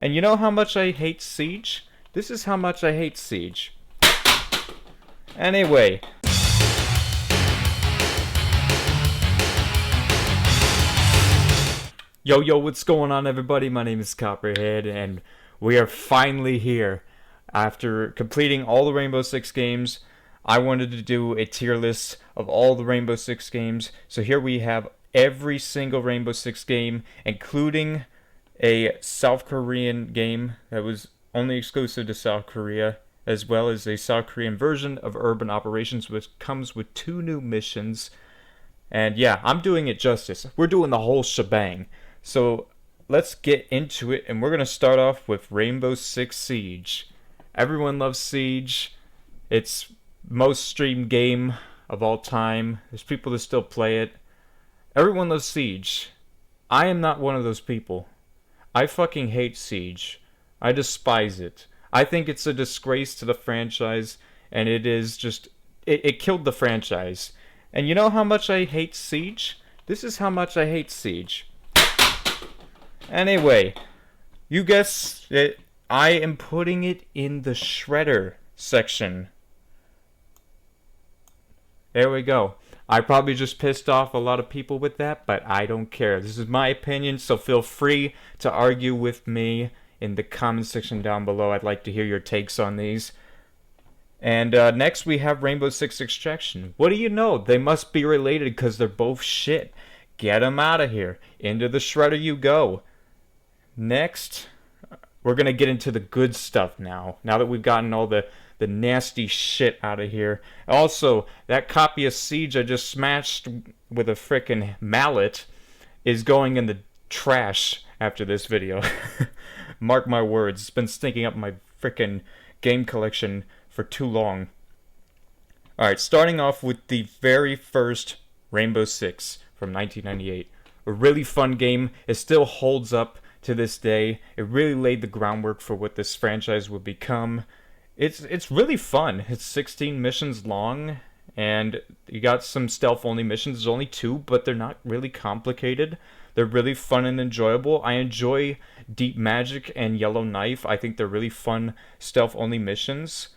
And you know how much I hate Siege? This is how much I hate Siege. Anyway. Yo, what's going on, everybody? My name is Copperhead, and we are finally here. After completing all the Rainbow Six games, I wanted to do a tier list of all the Rainbow Six games. So here we have every single Rainbow Six game, including a South Korean game that was only exclusive to South Korea, as well as a South Korean version of Urban Operations, which comes with 2 new missions. And yeah, I'm doing it justice. We're doing the whole shebang. So let's get into it, and we're going to start off with Rainbow Six Siege. Everyone loves Siege. It's most streamed game of all time. There's people that still play it. Everyone loves Siege. I am not one of those people. I fucking hate Siege. I despise it. I think it's a disgrace to the franchise, and it is just... It killed the franchise. And you know how much I hate Siege? This is how much I hate Siege. Anyway, you guessed it. I am putting it in the shredder section. There we go. I probably just pissed off a lot of people with that, but I don't care. This is my opinion, so feel free to argue with me in the comment section down below. I'd like to hear your takes on these. And next we have Rainbow Six Extraction. What do you know? They must be related because they're both shit. Get them out of here. Into the shredder you go. Next, we're going to get into the good stuff now. Now that we've gotten all the nasty shit out of here. Also, that copy of Siege I just smashed with a frickin' mallet is going in the trash after this video. Mark my words. It's been stinking up my frickin' game collection for too long. Alright, starting off with the very first Rainbow Six from 1998. A really fun game. It still holds up to this day. It really laid the groundwork for what this franchise would become. It's really fun. It's 16 missions long, and you got some stealth-only missions. There's only 2, but they're not really complicated. They're really fun and enjoyable. I enjoy Deep Magic and Yellow Knife. I think they're really fun stealth-only missions.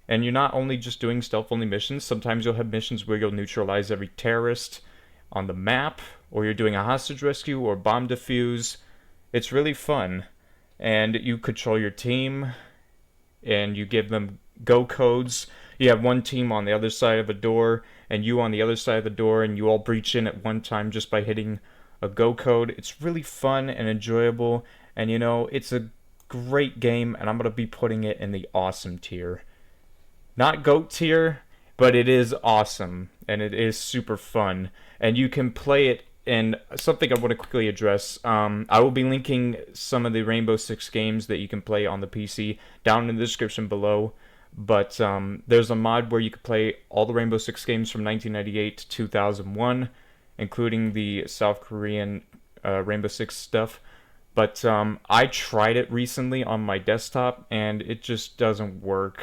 And you're not only just doing stealth-only missions. Sometimes you'll have missions where you'll neutralize every terrorist on the map, or you're doing a hostage rescue or bomb defuse. It's really fun, and you control your team, and you give them go codes. You have one team on the other side of a door, and you on the other side of the door, and you all breach in at one time just by hitting a go code. It's really fun and enjoyable, and you know, it's a great game, and I'm going to be putting it in the awesome tier. Not GOAT tier, but it is awesome, and it is super fun, and you can play it. And something I want to quickly address, I will be linking some of the Rainbow Six games that you can play on the PC down in the description below. But there's a mod where you can play all the Rainbow Six games from 1998 to 2001, including the South Korean Rainbow Six stuff. But I tried it recently on my desktop, and it just doesn't work.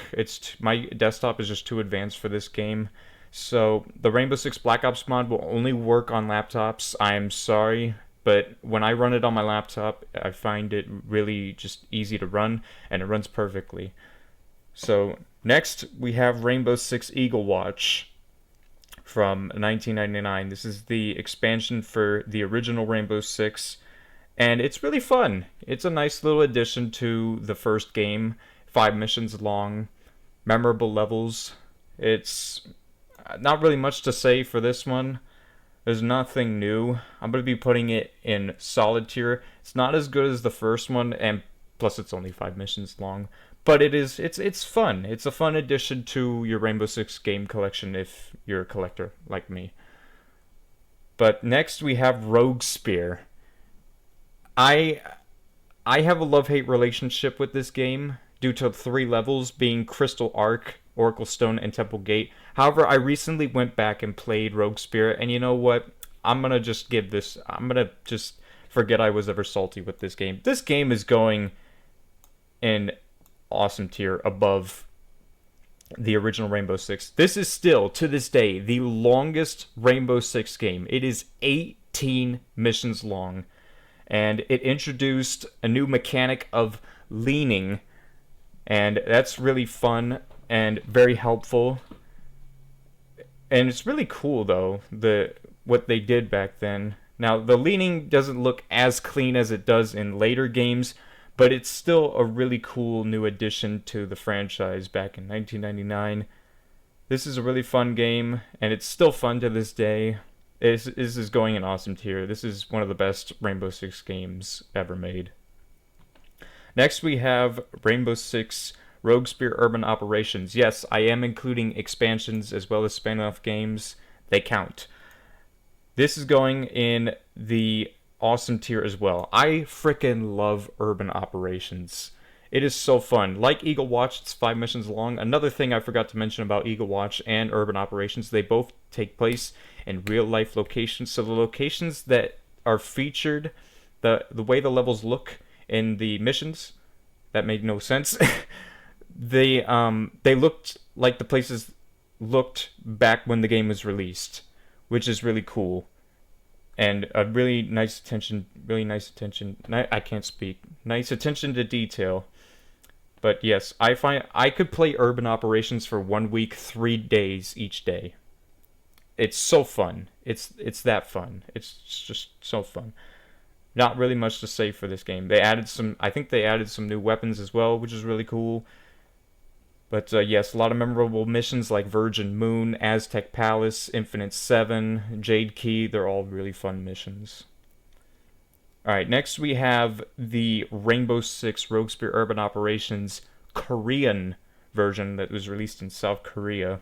My desktop is just too advanced for this game. So the Rainbow Six Black Ops mod will only work on laptops. I am sorry, but when I run it on my laptop, I find it really just easy to run, and it runs perfectly. So next we have Rainbow Six Eagle Watch from 1999. This is the expansion for the original Rainbow Six, and it's really fun. It's a nice little addition to the first game. 5 missions long, memorable levels. It's not really much to say for this one. There's nothing new. I'm going to be putting it in solid tier. It's not as good as the first one, and plus it's only 5 missions long. But it's fun. It's a fun addition to your Rainbow Six game collection if you're a collector like me. But next we have Rogue Spear. I have a love-hate relationship with this game due to 3 levels being Crystal Arc, Oracle Stone, and Temple Gate. However, I recently went back and played Rogue Spirit, and you know what? I'm going to just forget I was ever salty with this game. This game is going in awesome tier above the original Rainbow Six. This is still, to this day, the longest Rainbow Six game. It is 18 missions long. and it introduced a new mechanic of leaning, and that's really fun and very helpful. And it's really cool though, what they did back then. Now the leaning doesn't look as clean as it does in later games, but it's still a really cool new addition to the franchise back in 1999. This is a really fun game, and it's still fun to this day. This is going in awesome tier. This is one of the best Rainbow Six games ever made. Next we have Rainbow Six Rogue Spear Urban Operations. Yes, I am including expansions as well as spin-off games. They count. This is going in the awesome tier as well. I frickin' love Urban Operations. It is so fun. Like Eagle Watch, it's 5 missions long. Another thing I forgot to mention about Eagle Watch and Urban Operations, they both take place in real-life locations. So the locations that are featured, the way the levels look in the missions, that made no sense. They looked like the places looked back when the game was released, which is really cool. And a really nice attention, I can't speak. Nice attention to detail. But yes, I find I could play Urban Operations for 1 week, 3 days each day. It's so fun. It's that fun. It's just so fun. Not really much to say for this game. I think they added some new weapons as well, which is really cool. But yes, a lot of memorable missions like Virgin Moon, Aztec Palace, Infinite 7, Jade Key. They're all really fun missions. Alright, next we have the Rainbow Six Rogue Spear Urban Operations Korean version that was released in South Korea.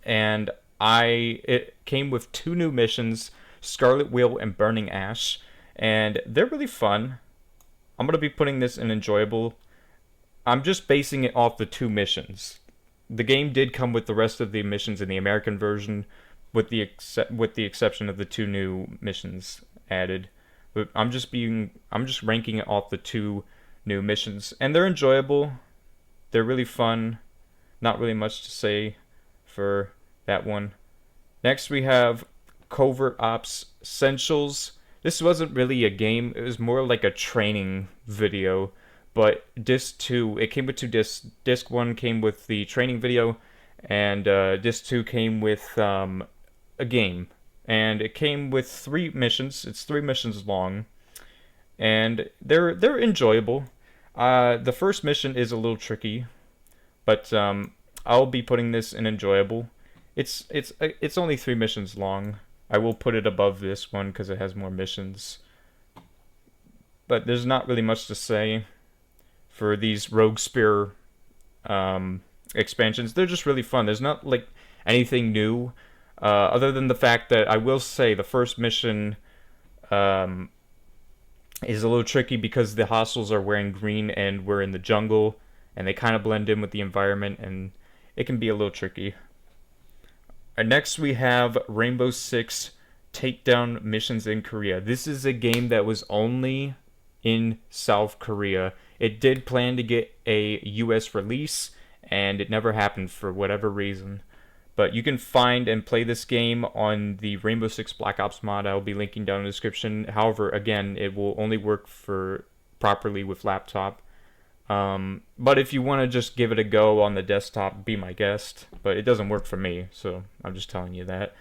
And it came with 2 new missions, Scarlet Wheel and Burning Ash. And they're really fun. I'm going to be putting this in enjoyable. I'm just basing it off the 2 missions. The game did come with the rest of the missions in the American version, with the exception of the 2 new missions added. But I'm just ranking it off the 2 new missions, and they're enjoyable. They're really fun. Not really much to say for that one. Next we have Covert Ops Essentials. This wasn't really a game. It was more like a training video. But Disc 2, it came with 2 discs. Disc 1 came with the training video, and Disc 2 came with a game. And it came with 3 missions. It's 3 missions long, and they're enjoyable. The first mission is a little tricky, but I'll be putting this in enjoyable. It's only 3 missions long. I will put it above this one because it has more missions. But there's not really much to say for these Rogue Spear expansions. They're just really fun. There's not like anything new, other than the fact that I will say the first mission is a little tricky because the hostiles are wearing green and we're in the jungle, and they kind of blend in with the environment, and it can be a little tricky. Next we have Rainbow Six Takedown Missions in Korea. This is a game that was only in South Korea. It did plan to get a US release, and it never happened for whatever reason. But you can find and play this game on the Rainbow Six Black Ops mod. I will be linking down in the description. However, again, it will only work properly with laptop. But if you want to just give it a go on the desktop, be my guest. But it doesn't work for me, so I'm just telling you that.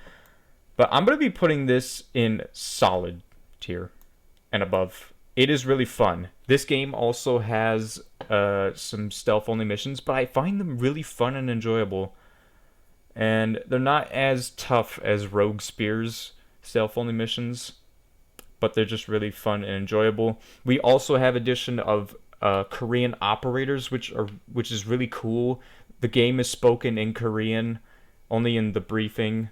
But I'm going to be putting this in solid tier and above. It is really fun. This game also has some stealth-only missions, but I find them really fun and enjoyable. And they're not as tough as Rogue Spear's stealth-only missions, but they're just really fun and enjoyable. We also have addition of Korean operators, which is really cool. The game is spoken in Korean, only in the briefing.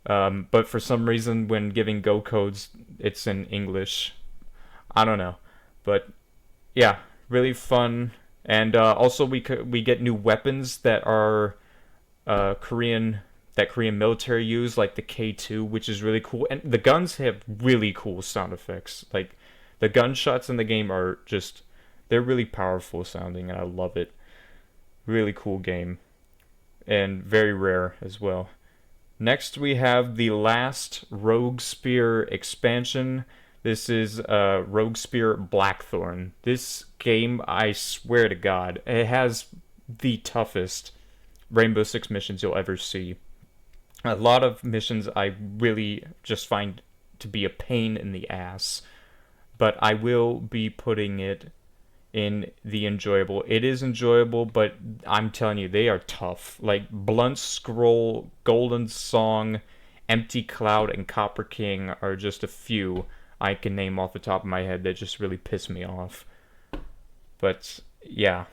But for some reason, when giving go codes, it's in English. I don't know, but yeah, really fun. And also, we get new weapons that are Korean military use, like the K2, which is really cool. And the guns have really cool sound effects. Like the gunshots in the game are they're really powerful sounding, and I love it. Really cool game, and very rare as well. Next, we have the last Rogue Spear expansion. This is Rogue Spear Blackthorn. This game, I swear to God, it has the toughest Rainbow Six missions you'll ever see. A lot of missions I really just find to be a pain in the ass, but I will be putting it in the enjoyable. It is enjoyable, but I'm telling you, they are tough. Like Blunt Scroll, Golden Song, Empty Cloud, and Copper King are just a few I can name off the top of my head that just really piss me off. But yeah,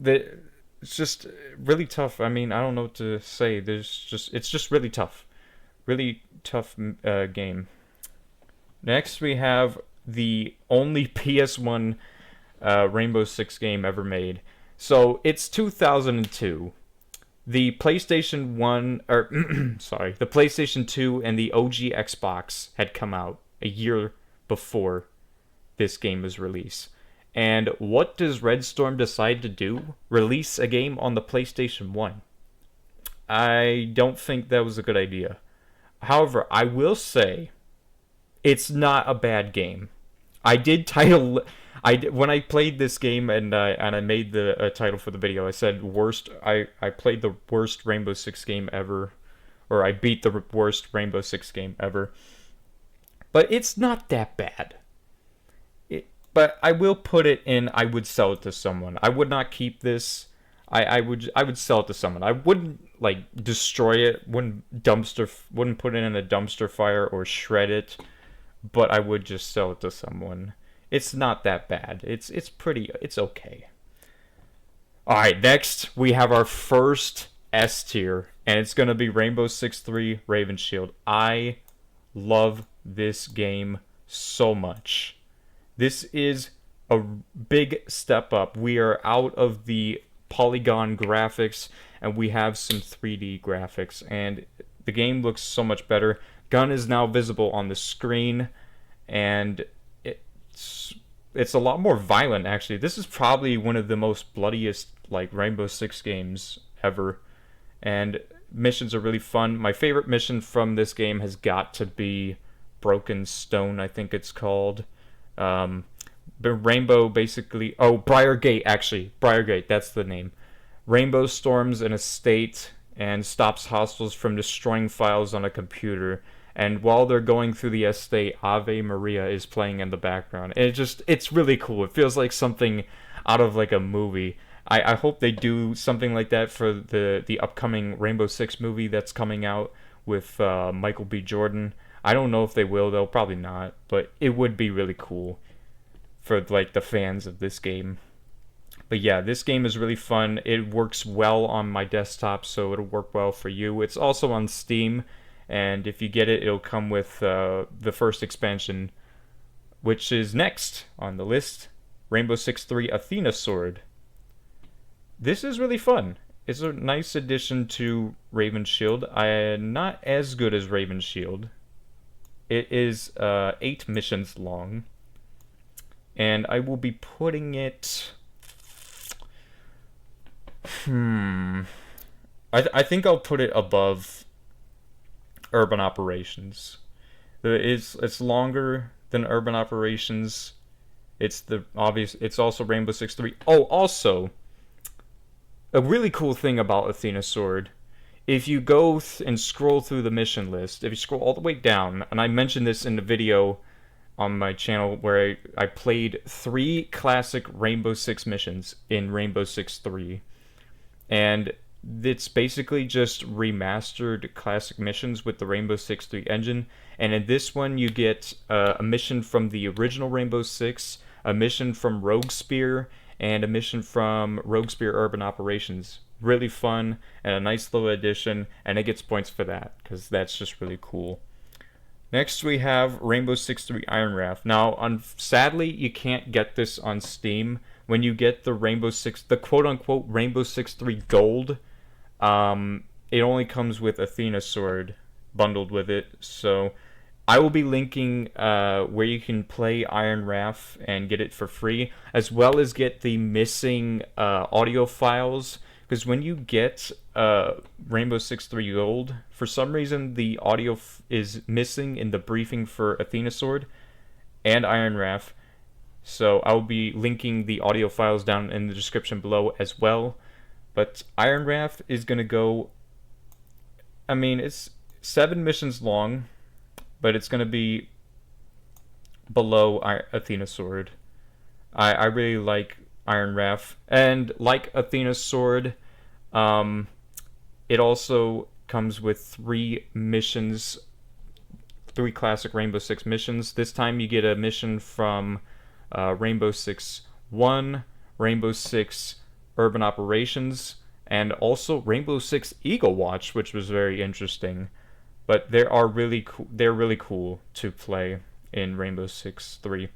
it's just really tough. I mean, I don't know what to say. It's just really tough game. Next, we have the only PS1 Rainbow Six game ever made. So it's 2002. The PlayStation 1, or sorry, the PlayStation 2 and the OG Xbox had come out a year before this game was released. And what does Red Storm decide to do? Release a game on the PlayStation 1. I don't think that was a good idea. However, I will say it's not a bad game. I did title when I played this game and I made the title for the video. I said worst. I played the worst Rainbow Six game ever, or I beat the worst Rainbow Six game ever. But it's not that bad. But I will put it in. I would sell it to someone. I would not keep this. I would sell it to someone. I wouldn't like destroy it. Wouldn't put it in a dumpster fire or shred it. But I would just sell it to someone. It's not that bad. It's okay. All right, next we have our first S tier, and it's gonna be Rainbow Six 3 Raven Shield. I love this game so much. This is a big step up. We are out of the polygon graphics, and we have some 3D graphics, and the game looks so much better. Gun is now visible on the screen, and it's a lot more violent, actually. This is probably one of the most bloodiest like Rainbow Six games ever, and missions are really fun. My favorite mission from this game has got to be Broken Stone, I think it's called. The Rainbow basically... Oh, Briargate, actually. Briargate, that's the name. Rainbow storms an estate and stops hostiles from destroying files on a computer. And while they're going through the estate, Ave Maria is playing in the background. And it's really cool. It feels like something out of like a movie. I hope they do something like that for the upcoming Rainbow Six movie that's coming out with Michael B. Jordan. I don't know if they will, though. Probably not. But it would be really cool for like the fans of this game. But yeah, this game is really fun. It works well on my desktop, so it'll work well for you. It's also on Steam, and if you get it, it'll come with the first expansion, which is next on the list, Rainbow Six 3 Athena Sword. This is really fun. It's a nice addition to Raven Shield. Not as good as Raven Shield. It is 8 missions long, and I will be putting it... I think I'll put it above Urban Operations. It's longer than Urban Operations. It's also Rainbow Six 3. Oh, also, a really cool thing about Athena Sword, if you go and scroll through the mission list, if you scroll all the way down, and I mentioned this in the video on my channel where I played 3 classic Rainbow Six missions in Rainbow Six 3. And it's basically just remastered classic missions with the Rainbow Six 3 engine. And in this one, you get a mission from the original Rainbow Six, a mission from Rogue Spear, and a mission from Rogue Spear Urban Operations. Really fun, and a nice little addition, and it gets points for that, because that's just really cool. Next, we have Rainbow Six 3 Iron Raft. Now, sadly, you can't get this on Steam. When you get the the quote-unquote Rainbow Six 3 Gold, it only comes with Athena Sword bundled with it. So I will be linking where you can play Iron Raft and get it for free, as well as get the missing audio files. Because when you get Rainbow Six 3 Gold, for some reason the audio is missing in the briefing for Athena Sword. and Iron Wrath. So I'll be linking the audio files down in the description below as well. But Iron Wrath is going to go, I mean, it's 7 missions long, but it's going to be below Athena's Sword. I really like Iron Wrath. And like Athena's Sword, it also comes with 3 missions, 3 classic Rainbow Six missions. This time you get a mission from Rainbow Six 1, Rainbow Six Urban Operations, and also Rainbow Six Eagle Watch, which was very interesting. But they're really cool to play in Rainbow Six 3.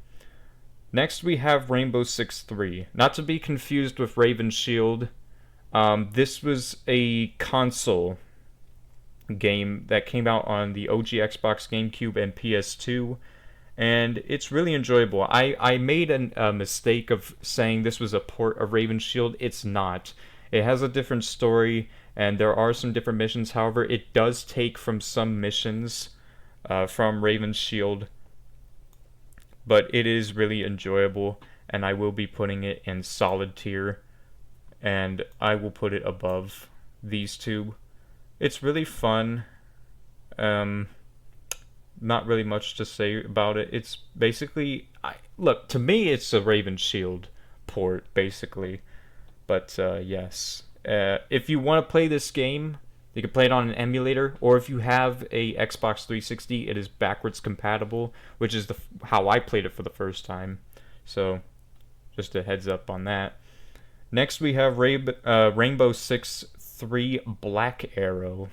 Next we have Rainbow Six 3. Not to be confused with Raven Shield. This was a console game that came out on the OG Xbox, GameCube, and PS2. And it's really enjoyable. I made a mistake of saying this was a port of Raven Shield. It's not. It has a different story, and there are some different missions. However, it does take from some missions from Raven Shield. But it is really enjoyable, and I will be putting it in solid tier. And I will put it above these two. It's really fun. Not really much to say about it. It's basically, look, to me it's a Raven Shield port, basically. But yes, if you want to play this game, you can play it on an emulator, or if you have a Xbox 360, it is backwards compatible, which is how I played it for the first time. So, just a heads up on that. Next we have Rainbow Six 3 Black Arrow.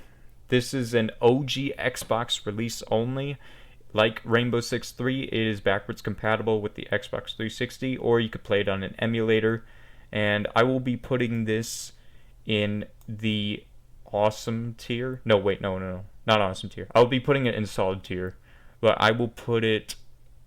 This is an OG Xbox release only. Like Rainbow Six 3, it is backwards compatible with the Xbox 360, or you could play it on an emulator. And I will be putting this in the awesome tier. No, wait, no. Not awesome tier. I'll be putting it in solid tier. But I will put it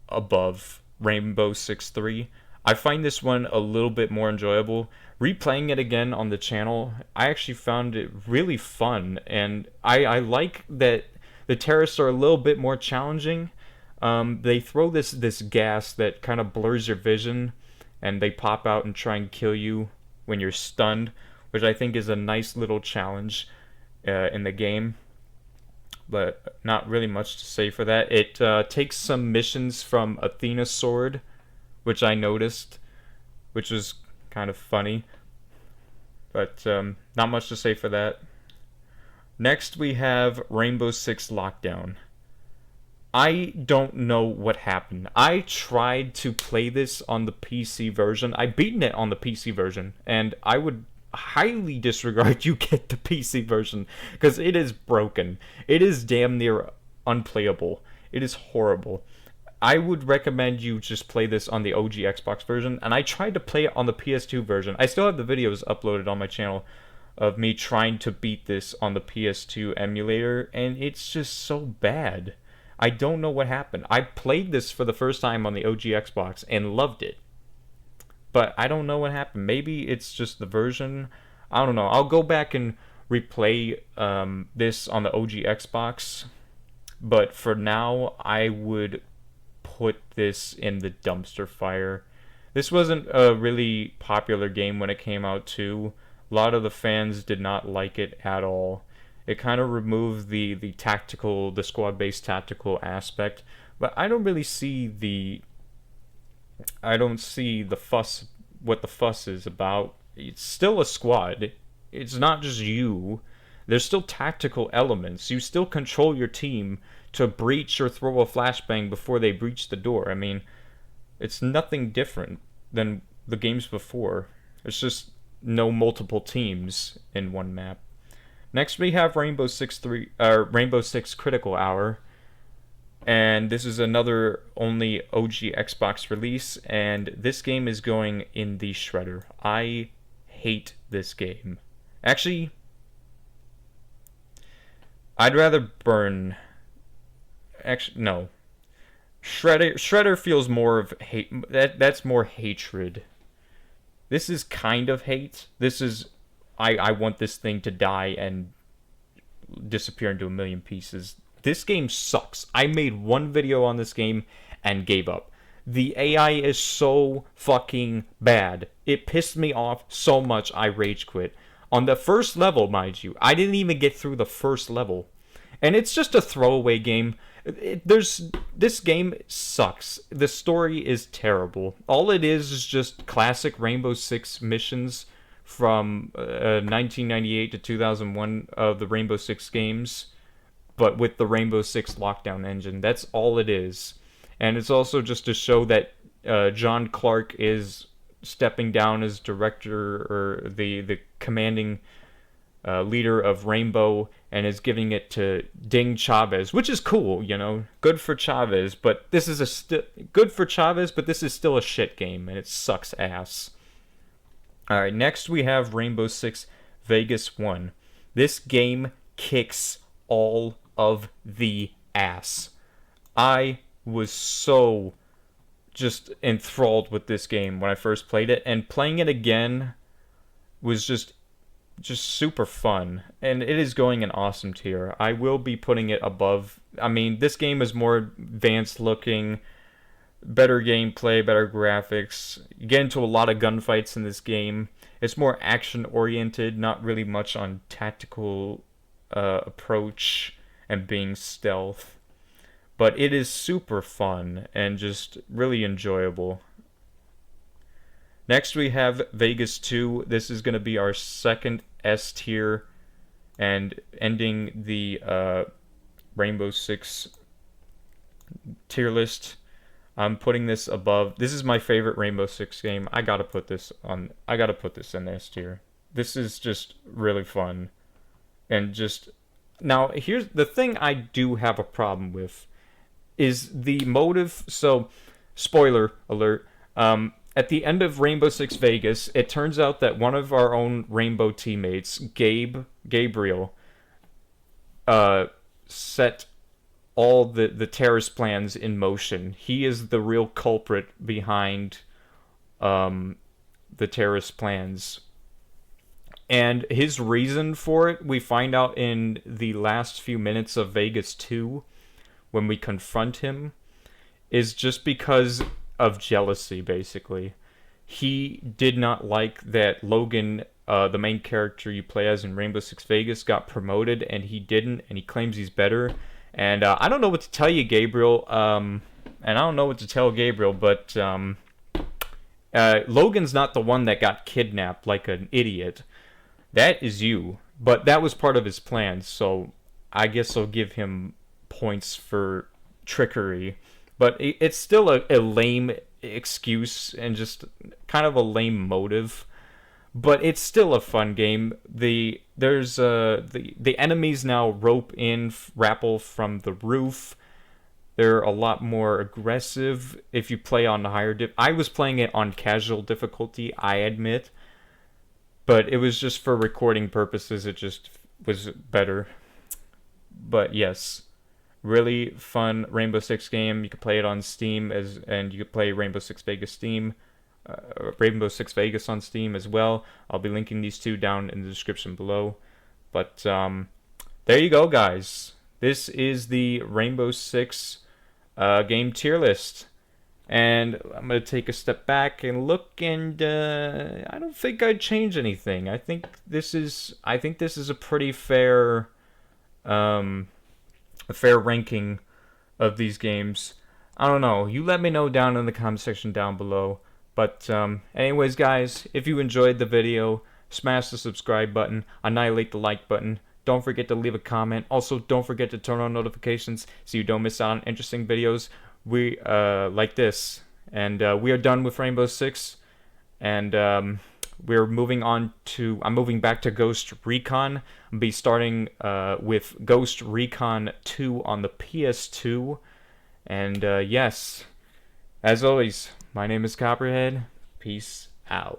above Rainbow Six 3. I find this one a little bit more enjoyable. Replaying it again on the channel, I actually found it really fun, and I like that the terrorists are a little bit more challenging. They throw this gas that kind of blurs your vision, and they pop out and try and kill you when you're stunned, which I think is a nice little challenge in the game. But not really much to say for that. It takes some missions from Athena's Sword, which I noticed, which was kind of funny. But not much to say for that. Next we have Rainbow Six Lockdown. I don't know what happened. I tried to play this on the PC version. I beaten it on the PC version, and I would highly disregard you get the PC version, because it is broken. It is damn near unplayable. It is horrible. I would recommend you just play this on the OG Xbox version, and I tried to play it on the PS2 version. I still have the videos uploaded on my channel of me trying to beat this on the PS2 emulator, and it's just so bad. I don't know what happened. I played this for the first time on the OG Xbox and loved it. But I don't know what happened. Maybe it's just the version. I don't know. I'll go back and replay this on the OG Xbox. But for now, I would put this in the dumpster fire. This wasn't a really popular game when it came out too. A lot of the fans did not like it at all. It kind of removed the squad-based tactical aspect, but I don't really see the fuss, what the fuss is about. It's still a squad. It's not just you. There's still tactical elements. You still control your team to breach or throw a flashbang before they breach the door. I mean, it's nothing different than the games before. It's just no multiple teams in one map. Next we have Rainbow Six Critical Hour, and this is another only OG Xbox release, and this game is going in the shredder. I hate this game. Actually, I'd rather burn. Actually, no. Shredder feels more of hate. That's more hatred. This is kind of hate. This is I want this thing to die and disappear into 1,000,000 pieces. This game sucks. I made one video on this game and gave up. The AI is so fucking bad. It pissed me off so much I rage quit. On the first level, mind you, I didn't even get through the first level. And it's just a throwaway game. This game sucks. The story is terrible. All it is just classic Rainbow Six missions from 1998 to 2001 of the Rainbow Six games, but with the Rainbow Six lockdown engine. That's all it is. And it's also just to show that John Clark is stepping down as director or the commanding leader of Rainbow, and is giving it to Ding Chavez, which is cool, you know, good for Chavez. But this is good for Chavez, but this is still a shit game, and it sucks ass. All right, next we have Rainbow Six Vegas 1. This game kicks all of the ass. I was so just enthralled with this game when I first played it, and playing it again was just super fun, and it is going an awesome tier. I will be putting it above. I mean, this game is more advanced looking, better gameplay, better graphics. You get into a lot of gunfights in this game. It's more action oriented, not really much on tactical approach and being stealth. But it is super fun and just really enjoyable. Next we have Vegas 2. This is going to be our second S tier and ending the Rainbow Six tier list. I'm putting this above. This is my favorite Rainbow Six game. I gotta put this in S tier. This is just really fun. And just now here's the thing I do have a problem with is the motive. So, spoiler alert. At the end of Rainbow Six Vegas, it turns out that one of our own Rainbow teammates, Gabriel, set all the terrorist plans in motion. He is the real culprit behind the terrorist plans. And his reason for it, we find out in the last few minutes of Vegas 2, when we confront him, is just because of jealousy, basically. He did not like that Logan, the main character you play as in Rainbow Six Vegas, got promoted, and he didn't, and he claims he's better. And I don't know what to tell you, Gabriel, and I don't know what to tell Gabriel, but Logan's not the one that got kidnapped like an idiot. That is you. But that was part of his plan, so I guess I'll give him points for trickery. But it's still a lame excuse and just kind of a lame motive. But it's still a fun game. The enemies now rope in, rappel from the roof. They're a lot more aggressive if you play on the higher I was playing it on casual difficulty, I admit. But it was just for recording purposes. It just was better. But yes, really fun Rainbow Six game. You can play it on Steam and you can play Rainbow Six Vegas Rainbow Six Vegas on Steam as well. I'll be linking these two down in the description below. But there you go, guys. This is the Rainbow Six game tier list. And I'm going to take a step back and look, and I don't think I'd change anything. I think this is a pretty fair ranking of these games. I don't know. You let me know down in the comment section down below. But anyways, guys, if you enjoyed the video, smash the subscribe button, annihilate the like button. Don't forget to leave a comment. Also, don't forget to turn on notifications so you don't miss out on interesting videos like this. And we are done with Rainbow Six, and we're moving on to. I'm moving back to Ghost Recon. I'll be starting with Ghost Recon 2 on the PS2. And yes, as always, my name is Copperhead. Peace out.